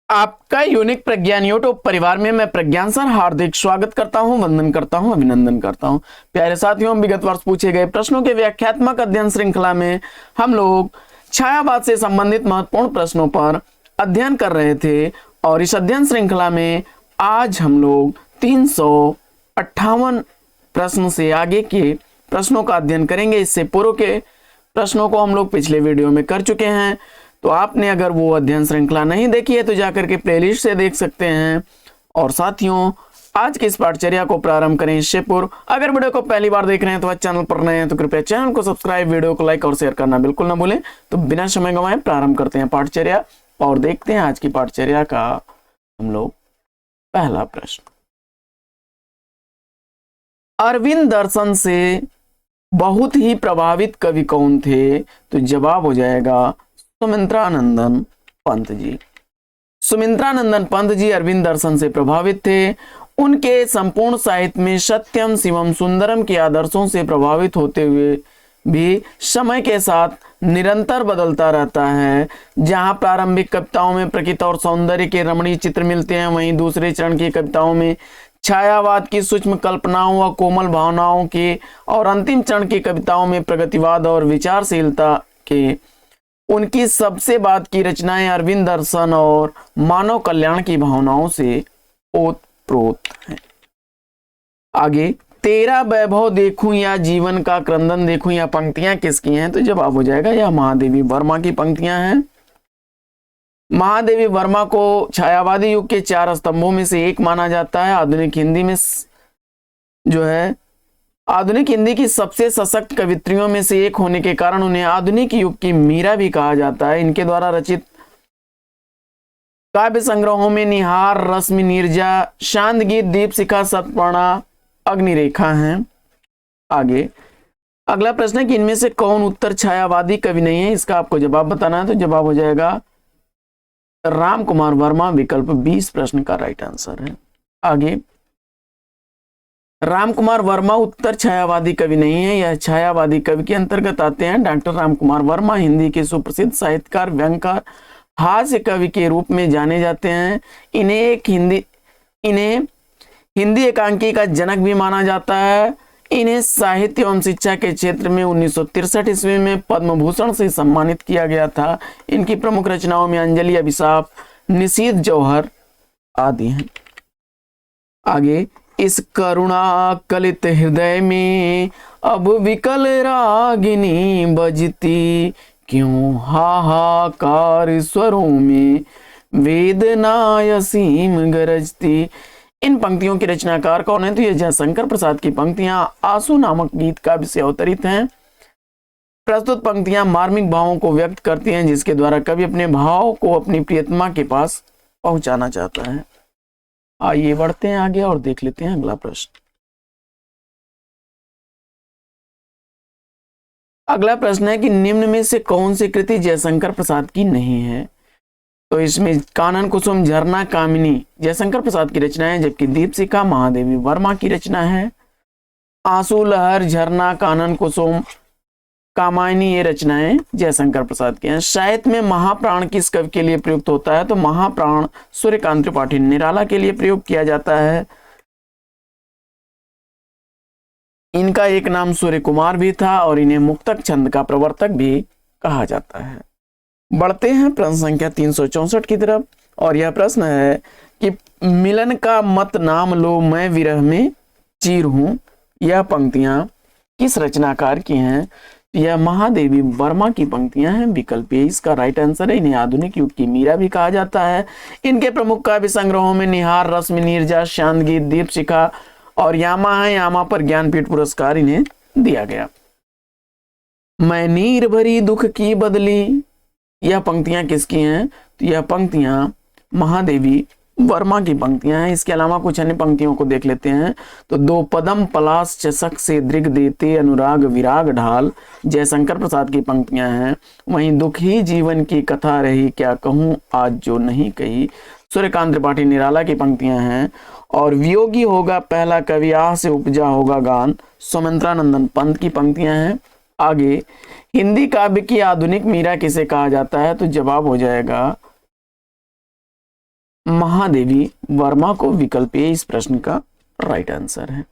आपका यूनिक प्रज्ञान यूट्यूब परिवार में मैं प्रज्ञान सर हार्दिक स्वागत करता हूं, वंदन करता हूं, अभिनंदन करता हूं। प्यारे साथियों, विगत वर्ष पूछे गए प्रश्नों के व्याख्यात्मक अध्ययन श्रृंखला में हम लोग छायावाद से संबंधित महत्वपूर्ण प्रश्नों पर अध्ययन कर रहे थे और इस अध्ययन श्रृंखला में आज हम लोग 358 प्रश्न से आगे के प्रश्नों का अध्ययन करेंगे। इससे पूर्व के प्रश्नों को हम लोग पिछले वीडियो में कर चुके हैं, तो आपने अगर वो अध्ययन श्रृंखला नहीं देखी है तो जाकर के प्लेलिस्ट से देख सकते हैं। और साथियों, आज की इस पाठचर्या को प्रारंभ करें इससे पूर्व अगर वीडियो को पहली बार देख रहे हैं तो आज चैनल पर नए हैं तो कृपया चैनल को सब्सक्राइब, वीडियो को लाइक और शेयर करना बिल्कुल ना भूलें। तो बिना समय गंवाए प्रारंभ करते हैं पाठचर्या और देखते हैं आज की पाठचर्या का हम लोग पहला प्रश्न। अरविंद दर्शन से बहुत ही प्रभावित कवि कौन थे? तो जवाब हो जाएगा सुमित्रानंदन पंत जी। सुमित्रानंदन पंत जी अरविंद दर्शन से प्रभावित थे। उनके संपूर्ण साहित्य में सत्यम शिवम सुंदरम के आदर्शों से प्रभावित होते हुए भी समय के साथ निरंतर बदलता रहता है। जहां प्रारंभिक कविताओं में प्रकृति और सौंदर्य के रमणीय चित्र मिलते हैं, वहीं दूसरे चरण की कविताओं में छायावाद की सूक्ष्म कल्पनाओं व कोमल भावनाओं के और अंतिम चरण की कविताओं में प्रगतिवाद और विचारशीलता के उनकी सबसे बाद की रचनाएं अरविंद दर्शन और मानव कल्याण की भावनाओं से ओतप्रोत हैं। आगे, तेरा वैभव देखूं या जीवन का क्रंदन देखूं, या पंक्तियां किसकी हैं? तो जवाब हो जाएगा यह महादेवी वर्मा की पंक्तियां हैं। महादेवी वर्मा को छायावादी युग के 4 स्तंभों में से एक माना जाता है। आधुनिक हिंदी में जो है आधुनिक हिंदी की सबसे सशक्त कवित्रियों में से एक होने के कारण उन्हें आधुनिक युग की मीरा भी कहा जाता है। इनके द्वारा रचित काव्य संग्रहों में निहार, रश्मि नीरजा, शांत गीत, दीप शिखा, सतपर्णा, अग्निरेखा हैं। आगे, अगला प्रश्न है कि इनमें से कौन उत्तर छायावादी कवि नहीं है? इसका आपको जवाब बताना है। तो जवाब हो जाएगा राम कुमार वर्मा, विकल्प 20 प्रश्न का राइट आंसर है। आगे, राम कुमार वर्मा उत्तर छायावादी कवि नहीं है। यह छायावादी कवि के अंतर्गत आते हैं। डॉक्टर राम कुमार वर्मा हिंदी के सुप्रसिद्ध साहित्यकार, व्यंग्यकार, हास्य कवि के रूप में जाने जाते हैं। इन्हें हिंदी एकांकी का जनक भी माना जाता है। इन्हें साहित्य एवं शिक्षा के क्षेत्र में 1963 ईस्वी में पद्म भूषण से सम्मानित किया गया था। इनकी प्रमुख रचनाओं में अंजलि, अभिशाप, निशीथ जौहर आदि हैं। आगे, इस करुणा कलित हृदय में अब विकल रागिनी बजती, क्यों हाहाकार स्वरों में वेदना असीम गरजती। इन पंक्तियों के रचनाकार कौन है? तो ये जयशंकर प्रसाद की पंक्तियां आंसू नामक गीत काव्य से अवतरित हैं। प्रस्तुत पंक्तियां मार्मिक भावों को व्यक्त करती हैं, जिसके द्वारा कवि अपने भाव को अपनी प्रियतमा के पास पहुंचाना चाहता है। आइए बढ़ते हैं आगे और देख लेते हैं अगला प्रश्न। अगला प्रश्न है कि निम्न में से कौन सी कृति जयशंकर प्रसाद की नहीं है? तो इसमें कानन कुसुम, झरना, कामिनी जयशंकर प्रसाद की रचना है, जबकि दीपशिखा महादेवी वर्मा की रचना है। आंसू, लहर, झरना, कानन कुसुम, कामायनी ये रचनाएं जयशंकर प्रसाद की हैं। साहित्य में महाप्राण किस कवि के लिए प्रयुक्त होता है? तो महाप्राण सूर्यकांत त्रिपाठी निराला के लिए प्रयोग किया जाता है। इनका एक नाम सूर्य कुमार भी था और इन्हें मुक्तक छंद का प्रवर्तक भी कहा जाता है। बढ़ते हैं प्रश्न संख्या 364 की तरफ और यह प्रश्न है कि मिलन का मत नाम लो, मैं विरह में चीर हूं। यह पंक्तियां किस रचनाकार की हैं? यह महादेवी वर्मा की पंक्तियां हैं। विकल्प ए इसका राइट आंसर है। इन्हें आधुनिक युग की मीरा भी कहा जाता है। इनके प्रमुख काव्य संग्रहों में निहार, रश्मि नीरजा, शांत गीत, दीप शिखा और यामा है। यामा पर ज्ञानपीठ पुरस्कार इन्हें दिया गया। मैं नीर भरी दुख की बदली, यह पंक्तियां किसकी हैं? तो यह पंक्तियां महादेवी वर्मा की पंक्तियां हैं। इसके अलावा कुछ अन्य पंक्तियों को देख लेते हैं। तो दो पदम पलाश चषक से दृग देते अनुराग विराग ढाल जयशंकर प्रसाद की पंक्तियां हैं। वहीं दुख ही जीवन की कथा रही, क्या कहूं आज जो नहीं कही सूर्यकांत त्रिपाठी निराला की पंक्तियां हैं। और वियोगी होगा पहला कवि, आह से उपजा होगा गान सुमित्रानंदन पंत की पंक्तियां हैं। आगे, हिंदी काव्य की आधुनिक मीरा किसे कहा जाता है? तो जवाब हो जाएगा महादेवी वर्मा को विकल्प ए इस प्रश्न का राइट आंसर है।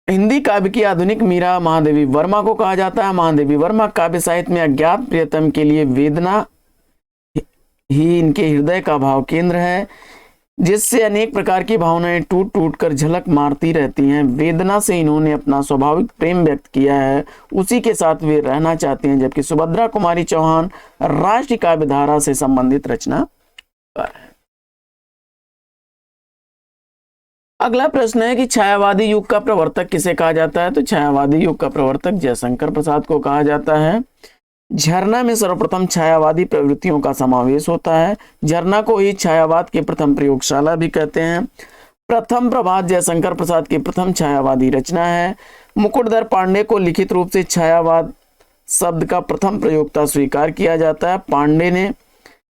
हिंदी काव्य की आधुनिक मीरा महादेवी वर्मा को कहा जाता है। महादेवी वर्मा काव्य साहित्य में अज्ञात प्रियतम के लिए वेदना ही इनके हृदय का भाव केंद्र है, जिससे अनेक प्रकार की भावनाएं टूट टूट कर झलक मारती रहती हैं। वेदना से इन्होंने अपना स्वाभाविक प्रेम व्यक्त किया है, उसी के साथ वे रहना चाहते हैं। जबकि सुभद्रा कुमारी चौहान राष्ट्रीय काव्य धारा से संबंधित रचना है। अगला प्रश्न है कि छायावादी युग का प्रवर्तक किसे कहा जाता है? तो छायावादी युग का प्रवर्तक जयशंकर प्रसाद को कहा जाता है। झरना में सर्वप्रथम छायावादी प्रवृत्तियों का समावेश होता है। झरना को ही छायावाद की प्रथम प्रयोगशाला भी कहते हैं। प्रथम प्रभात जयशंकर प्रसाद की प्रथम छायावादी रचना है। मुकुटधर पांडे को लिखित रूप से छायावाद शब्द का प्रथम प्रयोक्ता स्वीकार किया जाता है। पांडे ने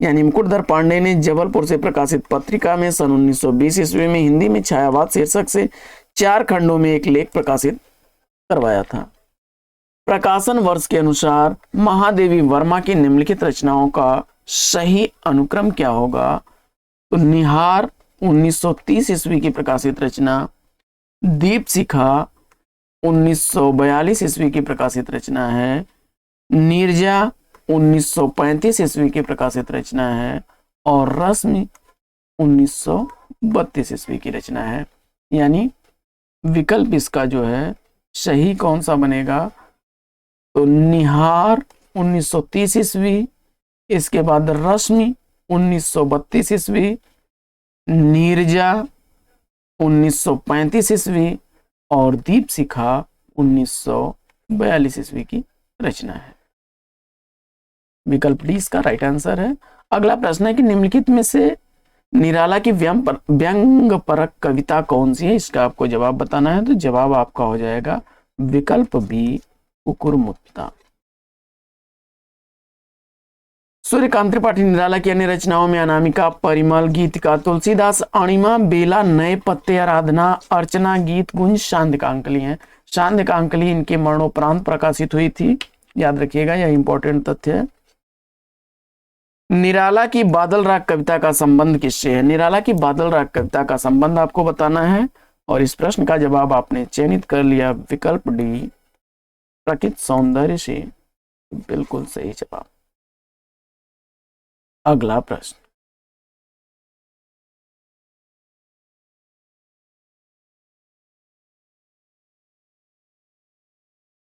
यानी मुकुटधर पांडे ने जबलपुर से प्रकाशित पत्रिका में सन 1920 ईस्वी में हिंदी में छायावाद शीर्षक से 4 खंडों में एक लेख प्रकाशित करवाया था। प्रकाशन वर्ष के अनुसार महादेवी वर्मा की निम्नलिखित रचनाओं का सही अनुक्रम क्या होगा? तो निहार 1930 ईस्वी की प्रकाशित रचना, दीपशिखा 1942 ईस्वी की प्रकाशित रचना है, नीरजा 1935 ईस्वी की प्रकाशित रचना है और रश्मि 1932 ईस्वी की रचना है। यानी विकल्प इसका जो है सही कौन सा बनेगा? तो निहार 1930 ईस्वी, इसके बाद रश्मि 1932 ईस्वी, नीरजा 1935 ईस्वी और दीपशिखा 1942 ईस्वी की रचना है। विकल्प डी इसका राइट आंसर है। अगला प्रश्न है कि निम्नलिखित में से निराला की व्यंग परक कविता कौन सी है? इसका आपको जवाब बताना है। तो जवाब आपका हो जाएगा विकल्प बी कुकुरमुत्ता। सूर्यकांत त्रिपाठी निराला की अन्य रचनाओं में अनामिका, परिमल, गीतिका, तुलसीदास, अणिमा, बेला, नए पत्ते, आराधना, अर्चना, गीत गुंज, शांतिकांकली हैं। शांतिकांकली इनके मरणोपरांत प्रकाशित हुई थी, याद रखिएगा, यह इंपॉर्टेंट तथ्य है। निराला की बादल राग कविता का संबंध किससे है? निराला की बादल राग कविता का संबंध आपको बताना है और इस प्रश्न का जवाब आपने चयनित कर लिया विकल्प डी प्रकृति सौंदर्य से। बिल्कुल सही जवाब। अगला प्रश्न,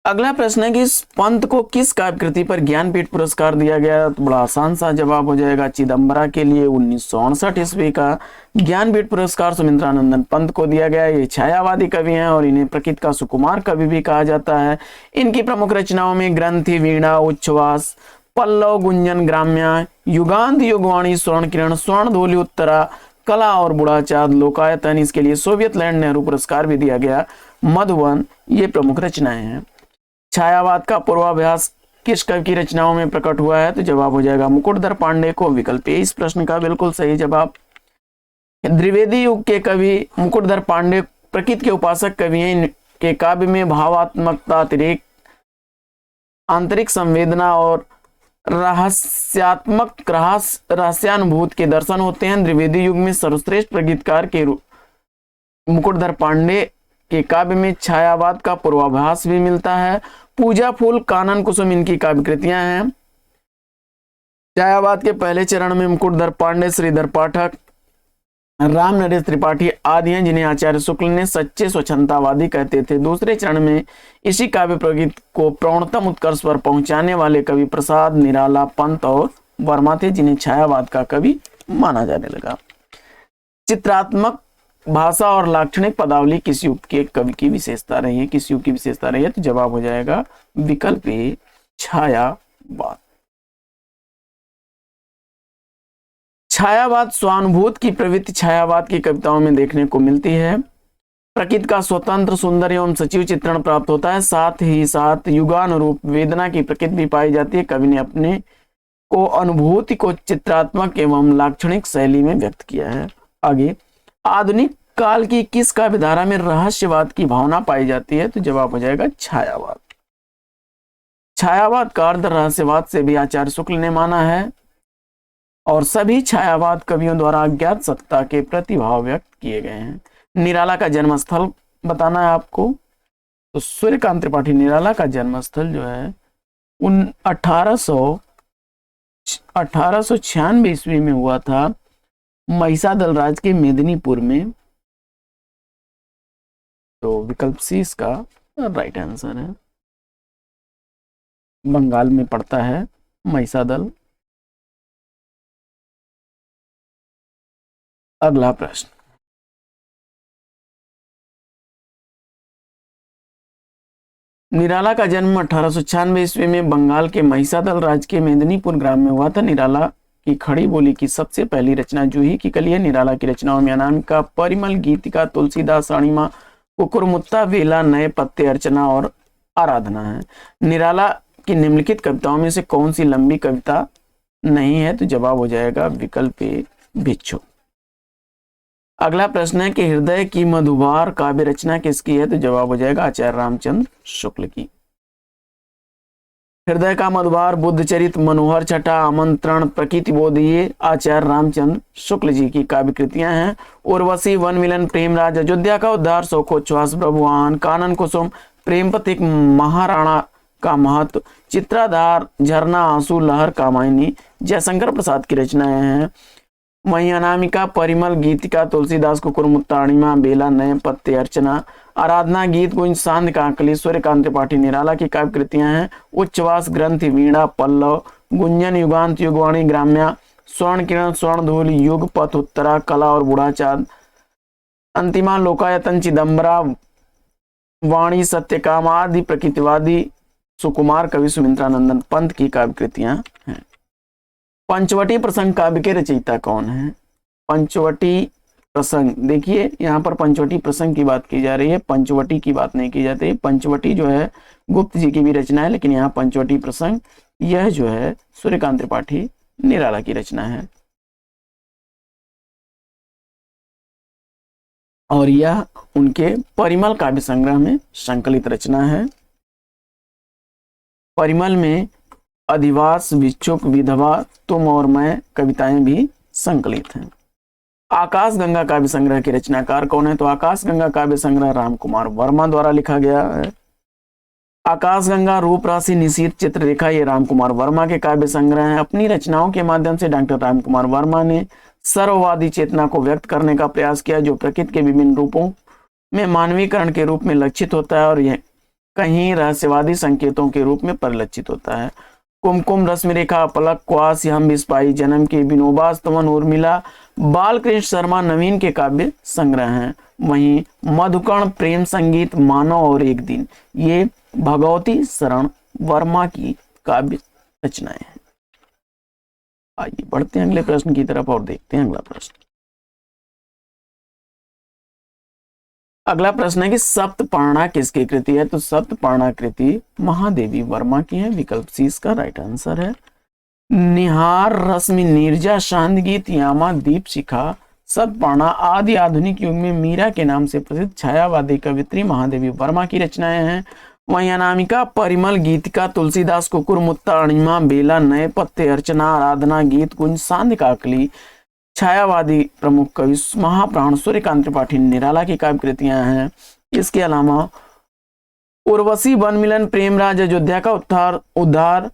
अगला प्रश्न है कि इस पंत को किस काव्य कृति पर ज्ञानपीठ पुरस्कार दिया गया? तो बड़ा आसान सा जवाब हो जाएगा, चिदम्बरा के लिए 1959 ईस्वी का ज्ञानपीठ पुरस्कार सुमित्रानंदन पंत को दिया गया। ये छायावादी कवि हैं और इन्हें प्रकृति का सुकुमार कवि भी कहा जाता है। इनकी प्रमुख रचनाओं में ग्रंथि, वीणा, उच्छ्वास, पल्लव, गुंजन, ग्राम्या, युगांत, युगवाणी, स्वर्ण किरण, स्वर्ण धूलि, उत्तरा, कला और बुढ़ा चाँद, लोकायतन, इसके लिए सोवियत लैंड नेहरू पुरस्कार भी दिया गया, मधुवन, ये प्रमुख रचनाएं हैं। छायावाद का पूर्वाभ्यास किस कवि की रचनाओं में प्रकट हुआ है? तो जवाब हो जाएगा मुकुटधर पांडे को। विकल्प ए इस प्रश्न का बिल्कुल सही जवाब। द्विवेदी युग के कवि मुकुटधर पांडे प्रकृति के उपासक कवि हैं। इनके काव्य में भावात्मकता, अतिरेक, आंतरिक संवेदना और रहस्यात्मक रहस्यानुभूत के दर्शन होते हैं। द्विवेदी युग में सर्वश्रेष्ठ प्रगीतकार के मुकुटधर पांडे के काव्य में छायावाद का पूर्वाभास भी मिलता है। पूजा फूल, कानन कुसुम इनकी काव्य कृतियां हैं। छायावाद के पहले चरण में मुकुटधर पांडे, श्रीधर पाठक, राम नरेश त्रिपाठी आदि हैं, जिन्हें आचार्य शुक्ल ने सच्चे स्वच्छंदतावादी कहते थे। दूसरे चरण में इसी काव्य प्रगति को प्रौढ़तम उत्कर्ष पर पहुंचाने वाले कवि प्रसाद, निराला, पंत और वर्मा थे, जिन्हें छायावाद का कवि माना जाने लगा। चित्रात्मक भाषा और लाक्षणिक पदावली किस युग के कवि की विशेषता रही है? किस युग की विशेषता रही है? तो जवाब हो जाएगा विकल्प ए छायावाद। छायावाद स्वानुभूत की प्रवृत्ति छायावाद की कविताओं में देखने को मिलती है। प्रकृति का स्वतंत्र, सुंदर एवं सजीव चित्रण प्राप्त होता है। साथ ही साथ युगानुरूप वेदना की प्रकृति भी पाई जाती है। कवि ने अपने को अनुभूति को चित्रात्मक एवं लाक्षणिक शैली में व्यक्त किया है। आगे, आधुनिक काल की किस काव्य धारा में रहस्यवाद की भावना पाई जाती है? तो जवाब हो जाएगा छायावाद। छायावाद का अर्थ रहस्यवाद से भी आचार्य शुक्ल ने माना है। और सभी छायावाद कवियों द्वारा अज्ञात सत्ता के प्रतिभाव व्यक्त किए गए हैं। निराला का जन्मस्थल बताना है आपको, तो सूर्यकांत त्रिपाठी निराला का जन्मस्थल जो है उन 1896 ईस्वी में हुआ था, महिषादल राज के मेदिनीपुर में। तो विकल्प सी इसका राइट आंसर है, बंगाल में पड़ता है महिषादल। अगला प्रश्न, निराला का जन्म 1896 ईस्वी में बंगाल के महिषादल राज्य के मेदिनीपुर ग्राम में हुआ था। निराला की खड़ी बोली की सबसे पहली रचना जूही की कली है। निराला की रचनाओं में अनामिका, परिमल, गीतिका, तुलसीदास, रानीमा, कुकुरमुत्ता, वेला, नए पत्ते, अर्चना और आराधना है। निराला की निम्नलिखित कविताओं में से कौन सी लंबी कविता नहीं है? तो जवाब हो जाएगा विकल्प ए, भिक्षु। अगला प्रश्न है कि हृदय की मधुबार काव्य रचना किसकी है? तो जवाब हो जाएगा आचार्य रामचंद्र शुक्ल की। हृदय का मधुबार, बुद्ध चरित, मनोहर छटा, आमंत्रण, प्रकृति बोध, ये आचार्य रामचंद्र शुक्ल जी की काव्य कृतियां हैं। उर्वशी, वन मिलन, प्रेमराज, अयोध्या का उद्धार, शोकोच्छ्वास, प्रभुआन, कानन कुसुम, प्रेम पथिक, महाराणा का महत्व, चित्राधार, झरना, आंसू, लहर, कामायनी जयशंकर प्रसाद की रचनाएं हैं। वहीं अनामिका, परिमल, गीतिका, तुलसीदास, कुकुरमुत्ता, अणिमा, बेला, नए पत्ते, अर्चना, आराधना, गीत गुंज, सांध काकली, सूर्यकांत त्रिपाठी निराला की काव्य कृतियां हैं। उच्छ्वास, ग्रंथि, वीणा, पल्लव, गुंजन, युगांत, युगवाणी, ग्राम्या, स्वर्ण किरण, स्वर्ण धूल, युग पथ, उत्तरा, कला और बूढ़ा चांद, अंतिमा, लोकायतन, चिदम्बरा, वाणी, सत्यकाम आदि प्रकृतिवादी सुकुमार कवि सुमित्रानंदन पंत की काव्य कृतियां हैं। पंचवटी प्रसंग काव्य के रचयिता कौन है? पंचवटी प्रसंग, देखिए यहाँ पर पंचवटी प्रसंग की बात की जा रही है, पंचवटी की बात नहीं की जाती। पंचवटी जो है गुप्त जी की भी रचना है, लेकिन यहाँ पंचवटी प्रसंग यह जो है सूर्यकांत त्रिपाठी निराला की रचना है और यह उनके परिमल काव्य संग्रह में संकलित रचना है। परिमल में अधिवास, विच्छुक, विधवा, तुम और मैं कविताएं भी संकलित हैं। आकाश गंगा काव्य संग्रह के रचनाकार कौन है? तो आकाश गंगा काव्य संग्रह राम कुमार वर्मा द्वारा लिखा गया है। आकाश गंगा, रूप राशि, निशीथ, चित्ररेखा ये राम कुमार वर्मा के काव्य संग्रह हैं। अपनी रचनाओं के माध्यम से डॉक्टर राम कुमार वर्मा ने सर्ववादी चेतना को व्यक्त करने का प्रयास किया, जो प्रकृति के विभिन्न रूपों में मानवीकरण के रूप में लक्षित होता है और यह कहीं रहस्यवादी संकेतों के रूप में परिलक्षित होता है। कुमकुम, रश्मिरेखा, पलक, क्वास, हम बिस्पाई, जन्म के, विनोबा, स्तवन, उर्मिला, बालकृष्ण शर्मा, नवीन के काव्य संग्रह हैं। वहीं मधुकर्ण, प्रेम संगीत, मानव और एक दिन ये भगवती शरण वर्मा की काव्य रचनाएं हैं। आइए बढ़ते हैं अगले प्रश्न की तरफ और देखते हैं अगला प्रश्न। अगला प्रश्न है कि सप्तपर्णा किसकी कृति है? तो सप्तपर्णा कृति महादेवी वर्मा की है। विकल्प सी इसका राइट आंसर है। निहार, रश्मि, नीरजा, शांत गीत, यामा, दीप शिखा, सप्तपर्णा आदि आधुनिक युग में मीरा के नाम से प्रसिद्ध छायावादी कवित्री महादेवी वर्मा की रचनाएं हैं। वहीं अनामिका, परिमल, गीतिका, तुलसीदास, कुकुरमुत्ता, अणिमा, बेला, नए पत्ते, अर्चना, आराधना, गीत गुंज, सांध काकली छायावादी प्रमुख कवि महाप्राण सूर्यकांत त्रिपाठी निराला की काव्य कृतियां हैं। इसके अलावा उर्वशी, वन मिलन, प्रेमराज, अयोध्या का उद्धार,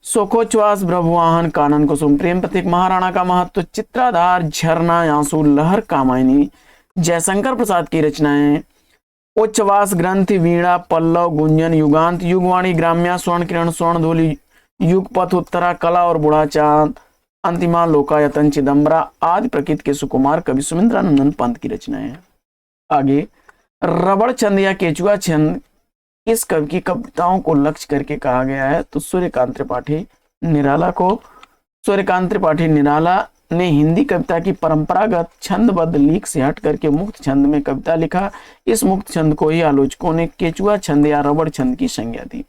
शोकोच्छ्वास, प्रभुआहन, कानन कुसुम, प्रेम पथिक, महाराणा का महत्व, चित्राधार, झरना, आंसू, लहर, कामायनी जयशंकर प्रसाद की रचनाएं। उच्छ्वास, ग्रंथि, वीणा, पल्लव, गुंजन, युगांत, युगवाणी, ग्राम्या, स्वर्ण किरण, स्वर्ण धूल, युग पथ, उत्तरा, कला और बूढ़ा चांद, अंतिमा, लोकायतन, चिदम्बरा आदि प्रकृति के सुकुमार कवि सुमित्रानंदन पंत की रचनाएं हैं। आगे रबड़ छंद या केचुआ छंद इस कवि की कविताओं को लक्ष्य करके कहा गया है? तो सूर्यकांत त्रिपाठी निराला ने हिंदी कविता की परंपरागत छंदबद्ध लीक से हट करके मुक्त छंद में कविता लिखा। इस मुक्त छंद को ही आलोचकों ने केचुआ छंद या रबड़ छंद की संज्ञा दी।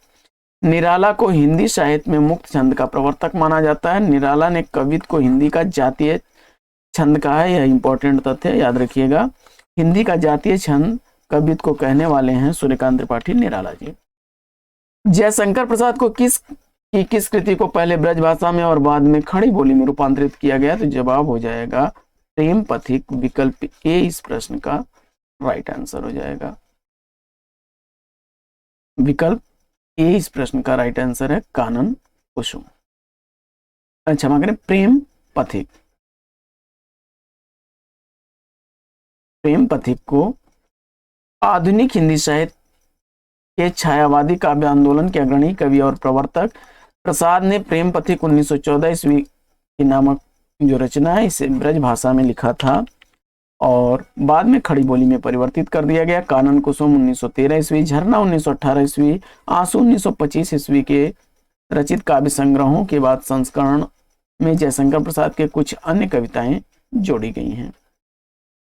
निराला को हिंदी साहित्य में मुक्त छंद का प्रवर्तक माना जाता है। निराला ने कवित्व को हिंदी का जातीय छंद कहा है, यह इंपॉर्टेंट तथ्य याद रखिएगा। हिंदी का जातीय छंद कवित्व को कहने वाले हैं सूर्यकांत त्रिपाठी निराला जी। जयशंकर प्रसाद को किस कि किस कृति को पहले ब्रज भाषा में और बाद में खड़ी बोली में रूपांतरित किया गया, तो जवाब हो जाएगा प्रेम पथिक। विकल्प ए इस प्रश्न का राइट आंसर हो जाएगा। विकल्प ए इस प्रश्न का राइट आंसर है कानन कुसुम। क्षमा करें, प्रेम पथिक। प्रेम पथिक को आधुनिक हिंदी साहित्य के छायावादी काव्य आंदोलन के अग्रणी कवि और प्रवर्तक प्रसाद ने प्रेम पथिक 1914 ईस्वी की नामक जो रचना है इसे ब्रज भाषा में लिखा था और बाद में खड़ी बोली में परिवर्तित कर दिया गया। कानन कुसुम 1913 ईस्वी, झरना 1918 ईस्वी, आंसू 1925 ईस्वी के रचित काव्य संग्रहों के बाद संस्करण में जयशंकर प्रसाद के कुछ अन्य कविताएं जोड़ी गई हैं।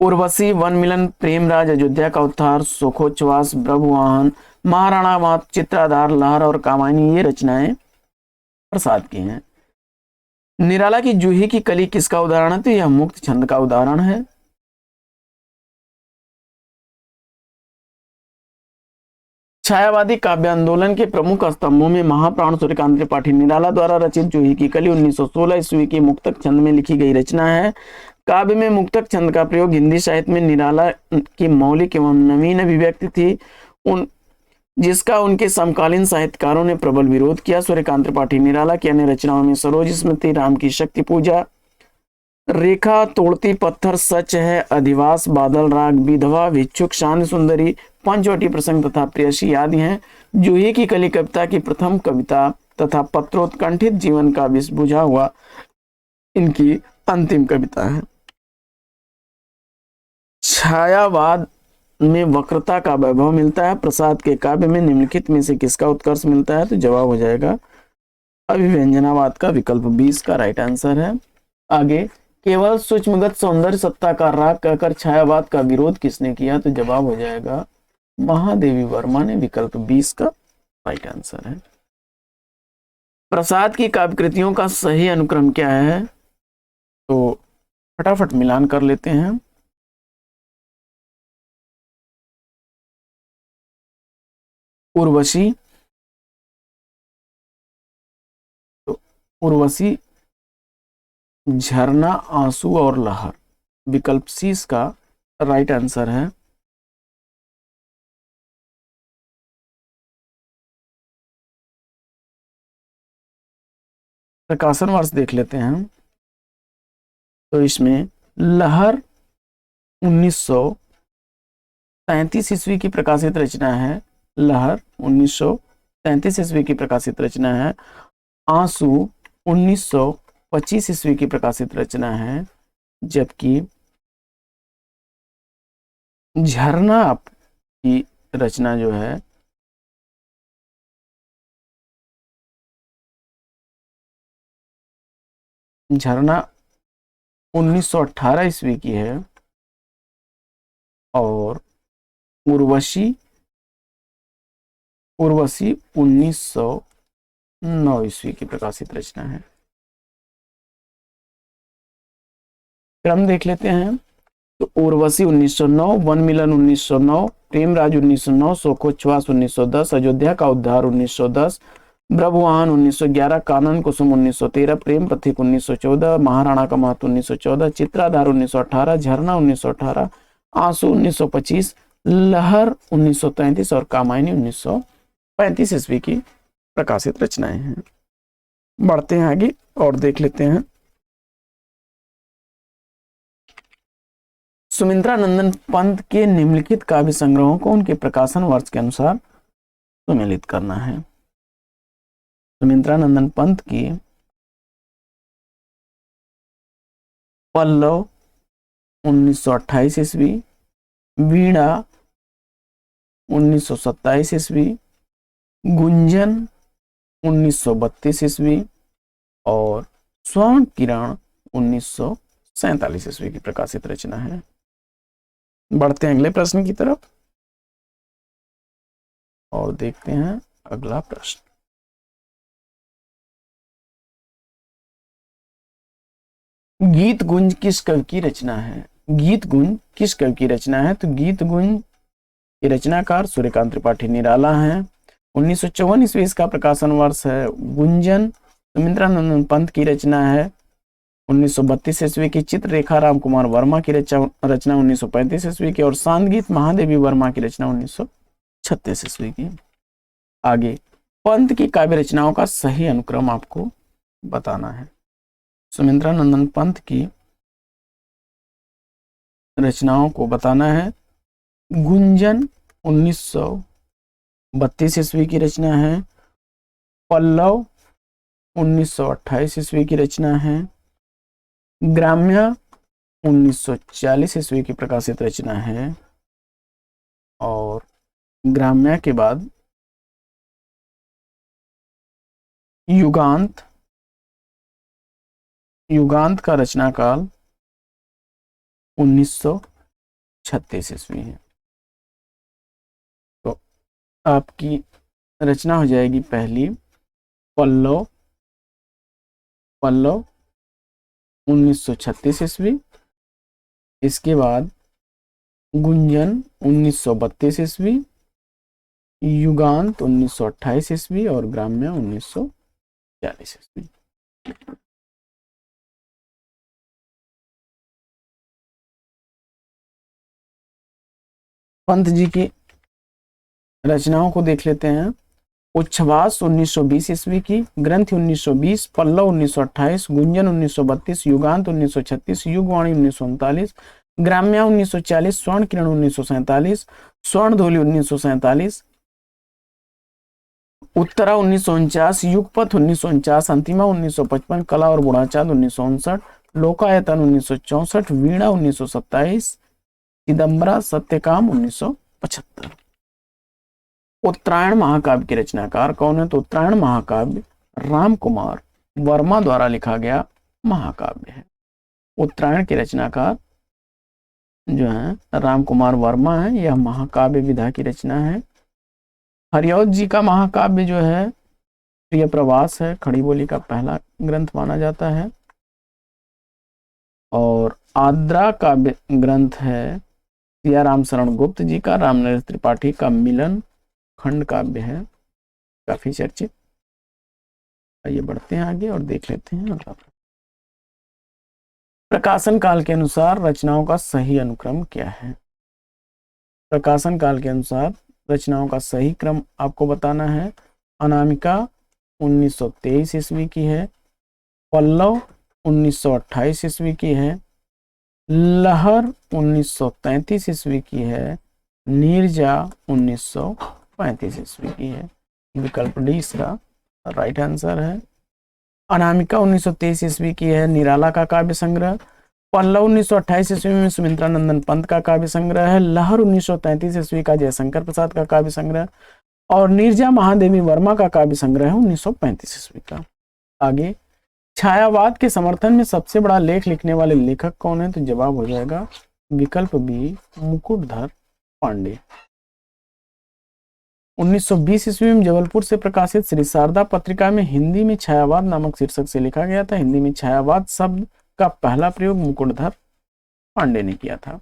उर्वशी, वन मिलन, प्रेमराज, अयोध्या का उद्धार, सुखोच्छ्वास, ब्रभुवाहन, महाराणा मात, चित्राधार, लहर और कामायनी ये रचनाएं प्रसाद की हैं। निराला की जूही की कली किसका उदाहरण है, तो यह मुक्त छंद का उदाहरण है। छायावादी काव्य आंदोलन के प्रमुख स्तंभों में महाप्राण सूर्यकांत त्रिपाठी निराला द्वारा रचित जूही की कली 1916 ईस्वी की मुक्तक छंद में लिखी गई रचना है। काव्य में मुक्तक छंद का प्रयोग हिंदी साहित्य में निराला की मौलिक एवं नवीन अभिव्यक्ति थी, जिसका उनके समकालीन साहित्यकारों ने प्रबल विरोध किया। सूर्यकांत त्रिपाठी निराला की अन्य रचनाओं में सरोज स्मृति, राम की शक्ति पूजा, रेखा तोड़ती पत्थर, सच है, अधिवास, बादल राग, विधवा, भिक्षुक, शांति सुंदरी, पंचवटी प्रसंग तथा प्रेयसी आदि हैं। जूही की कली कविता की प्रथम कविता तथा पत्रोत्कंठित जीवन का विष बुझा हुआ इनकी अंतिम कविता है। छायावाद में वक्रता का वैभव मिलता है। प्रसाद के काव्य में निम्नलिखित में से किसका उत्कर्ष मिलता है, तो जवाब हो जाएगा अभिव्यंजनावाद का। विकल्प 20 का राइट आंसर है। आगे, केवल सूक्ष्मगत सौंदर्य सत्ता का राग कहकर छायावाद का विरोध किसने किया, तो जवाब हो जाएगा महादेवी वर्मा ने। विकल्प 20 का राइट आंसर है। प्रसाद की काव्य कृतियों का सही अनुक्रम क्या है, तो फटाफट मिलान कर लेते हैं। उर्वशी, तो उर्वशी, झरना, आंसू और लहर। विकल्प सी इसका राइट आंसर है। प्रकाशन वर्ष देख लेते हैं, तो इसमें लहर 1933 ईस्वी की प्रकाशित रचना है। लहर 1933 ईस्वी की प्रकाशित रचना है। आंसू 1925 ईस्वी की प्रकाशित रचना है, जबकि झरना की रचना जो है झरना 1918 ईस्वी की है और उर्वशी 1909 ईस्वी की प्रकाशित रचना है। क्रम देख लेते हैं, तो उर्वशी 1909, वन मिलन 1909, प्रेमराज 1909, सुखोच्छ्वास 1910, अयोध्या का उद्धार 1910, ब्रभुवाहन 1911, कानन कुसुम 1913, प्रेम पथिक 1914, महाराणा का महत्व 1914, चित्राधार 1918, झरना 1918, आंसू 1925, लहर 1933 और कामायनी 1935 ईस्वी की प्रकाशित रचनाएं हैं। बढ़ते हैं आगे और देख लेते हैं। सुमित्रा नंदन पंत के निम्नलिखित काव्य संग्रहों को उनके प्रकाशन वर्ष के अनुसार सुमेलित करना है। सुमित्रा नंदन पंत की पल्लव 1928 ईस्वी, वीणा 1927 ईस्वी, गुंजन 1932 ईस्वी और स्वर्ण किरण 1947 ईस्वी की प्रकाशित रचना है। बढ़ते हैं अगले प्रश्न की तरफ और देखते हैं अगला प्रश्न। गीत गुंज किस कवि की रचना है? गीत गुंज किस कवि की रचना है? तो गीत गुंज के रचनाकार सूर्यकांत त्रिपाठी निराला हैं। 1954 ईस्वी इसका प्रकाशन वर्ष है। गुंजन सुमित्रानंदन पंत की रचना है। 1932 ईस्वी की चित्ररेखा राम कुमार वर्मा की रचना 1935 ईस्वी की, और सांदगीत महादेवी वर्मा की रचना 1936 ईस्वी की। आगे पंत की काव्य रचनाओं का सही अनुक्रम आपको बताना है। सुमित्रानंदन पंत की रचनाओं को बताना है। गुंजन 1932 ईस्वी की रचना है। पल्लव 1928 ईस्वी की रचना है। ग्राम्य 1940 ईस्वी की प्रकाशित रचना है। और ग्राम्य के बाद युगांत, युगांत का रचना काल 1936 ईस्वी है। तो आपकी रचना हो जाएगी पहली पल्लव, पल्लव 1936 ईस्वी। इसके बाद गुंजन 1932 ईस्वी, युगांत 1928 ईस्वी और ग्राम्य 1940 ईस्वी। पंत जी की रचनाओं को देख लेते हैं। उच्छ्वास 1920 ईस्वी की, ग्रंथ 1920, पल्लव 1928, गुंजन 1932, युगांत 1936, युगवाणी 1939, ग्राम्या 1940, स्वर्ण किरण 1947, स्वर्णधोली 1947, उत्तरा 1949, युगपथ 1949, अंतिमा 1955, कला और गुणाचांद 1959, लोकायतन 1964, वीणा 1927, चिदम्बरा सत्यकाम 1975। उत्तरायण महाकाव्य के रचनाकार कौन है? तो उत्तरायण महाकाव्य राम कुमार वर्मा द्वारा लिखा गया महाकाव्य है। उत्तरायण के रचनाकार जो है राम कुमार वर्मा है। यह महाकाव्य विधा की रचना है। हरिऔध जी का महाकाव्य जो है प्रिय प्रवास है, खड़ी बोली का पहला ग्रंथ माना जाता है। और आद्रा का ग्रंथ है सिया राम शरण गुप्त जी का। रामनरेश त्रिपाठी का मिलन खंड काव्य है, काफी चर्चित। आइए बढ़ते हैं आगे और देख लेते हैं। प्रकाशन काल के अनुसार रचनाओं का सही अनुक्रम क्या है? प्रकाशन काल के अनुसार रचनाओं का सही क्रम आपको बताना है। अनामिका 1923 ईस्वी की है। पल्लव 1928 ईस्वी की है। लहर 1933 ईस्वी की है। नीरजा 1935 ईस्वी की है। विकल्प डी इसका राइट आंसर है। अनामिका 1923 ईस्वी की है निराला का काव्य संग्रह। पल्लव 1928 ईस्वी में सुमित्रानंदन पंत का काव्य संग्रह है। लहर 1933 ईस्वी का जयशंकर प्रसाद का काव्य संग्रह, और नीरजा महादेवी वर्मा का काव्य संग्रह है 1935 ईस्वी का। आगे छायावाद के समर्थन में सबसे बड़ा लेख लिखने वाले लेखक कौन है? तो जवाब हो जाएगा विकल्प बी मुकुटधर पांडे। 1920 ईस्वी में जबलपुर से प्रकाशित श्री शारदा पत्रिका में हिंदी में छायावाद नामक शीर्षक से लिखा गया था। हिंदी में छायावाद शब्द का पहला प्रयोग मुकुटधर पांडे ने किया था।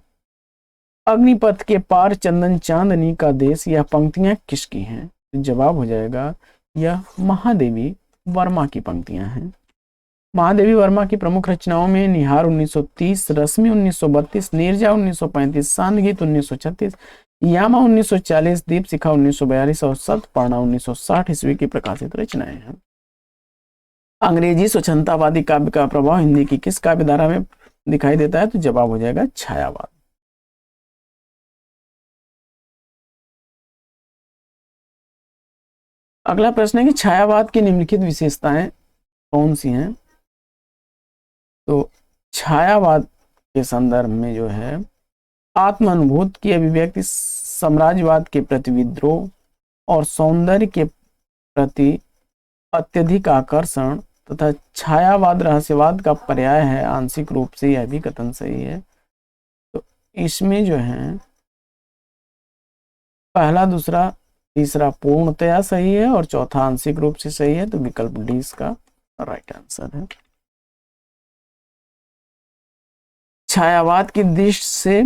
अग्निपथ के पार चंदन चांदनी का देश, यह पंक्तियां किसकी हैं? तो जवाब हो जाएगा यह महादेवी वर्मा की पंक्तियां हैं। महादेवी वर्मा की प्रमुख रचनाओं में निहार 1930, रश्मि 1932, नीरजा 1935, सांदगीत 1936, यामा 1940, दीपशिखा 1942 और सतपर्णा 1960 ईस्वी की प्रकाशित रचनाएं हैं। अंग्रेजी स्वच्छंदतावादी काव्य का प्रभाव हिंदी की किस काव्य धारा में दिखाई देता है? तो जवाब हो जाएगा छायावाद। अगला प्रश्न है कि छायावाद की निम्नलिखित विशेषताएं कौन सी हैं? तो छायावाद के संदर्भ में जो है आत्मानुभूत की अभिव्यक्ति, साम्राज्यवाद के प्रति विद्रोह और सौंदर्य के प्रति अत्यधिक आकर्षण तथा छायावाद रहस्यवाद का पर्याय है। आंशिक रूप से यह भी कथन सही है। तो इसमें जो है पहला, दूसरा, तीसरा पूर्णतया सही है और चौथा आंशिक रूप से सही है। तो विकल्प डी इसका राइट आंसर है। छायावाद की दृष्टि से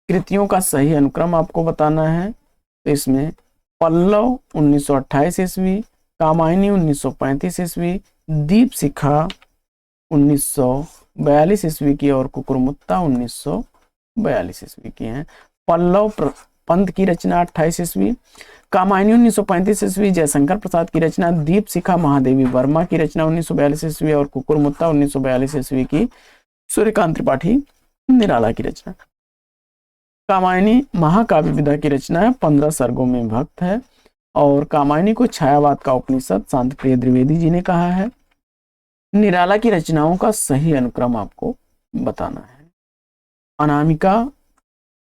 कृतियों का सही अनुक्रम आपको बताना है। तो इसमें पल्लव 1928 ईस्वी, कामायनी 1935 ईस्वी, दीपशिखा 1942 ईस्वी की और कुकुरमुत्ता 1942 ईस्वी की हैं। पल्लव पंत की रचना 28 ईस्वी, कामायनी 1935 ईस्वी जयशंकर प्रसाद की रचना, दीपशिखा महादेवी वर्मा की रचना 1942 ईस्वी और कुकुरमुत्ता 1942 ईस्वी की सूर्यकांत त्रिपाठी निराला की रचना। कामायनी महाकाव्य विधा की रचना है, 15 सर्गों में विभक्त है और कामायनी को छायावाद का उपनिषद शांति प्रिय द्विवेदी जी ने कहा है। निराला की रचनाओं का सही अनुक्रम आपको बताना है। अनामिका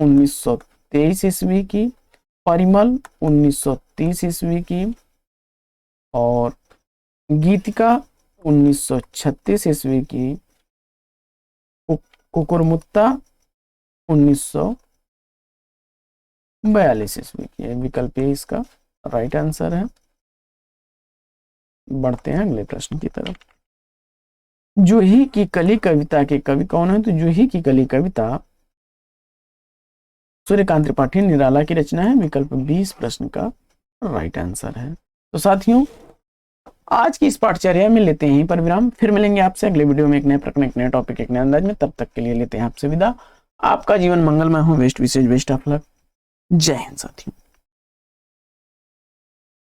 1923 ईस्वी की, परिमल 1930 ईस्वी की और गीतिका 1936 ईस्वी की, कुकुरमुत्ता 1942 ईस्वी की। विकल्प ए इसका राइट आंसर है। बढ़ते हैं अगले प्रश्न की तरफ। जूही की कली कविता के कवि कौन है? तो जूही की कली कविता सूर्यकांत त्रिपाठी निराला की रचना है। विकल्प 20 प्रश्न का राइट आंसर है। तो साथियों, आज की इस पाठचर्या में लेते हैं यहीं पर विराम। फिर मिलेंगे आपसे अगले वीडियो में एक नए प्रश्न, एक नए टॉपिक, एक नए अंदाज में। तब तक के लिए लेते हैं आपसे विदा। आपका जीवन मंगलमय हो। बेस्ट विशेष बेस्ट ऑफ लक। जय हिंद साथियों।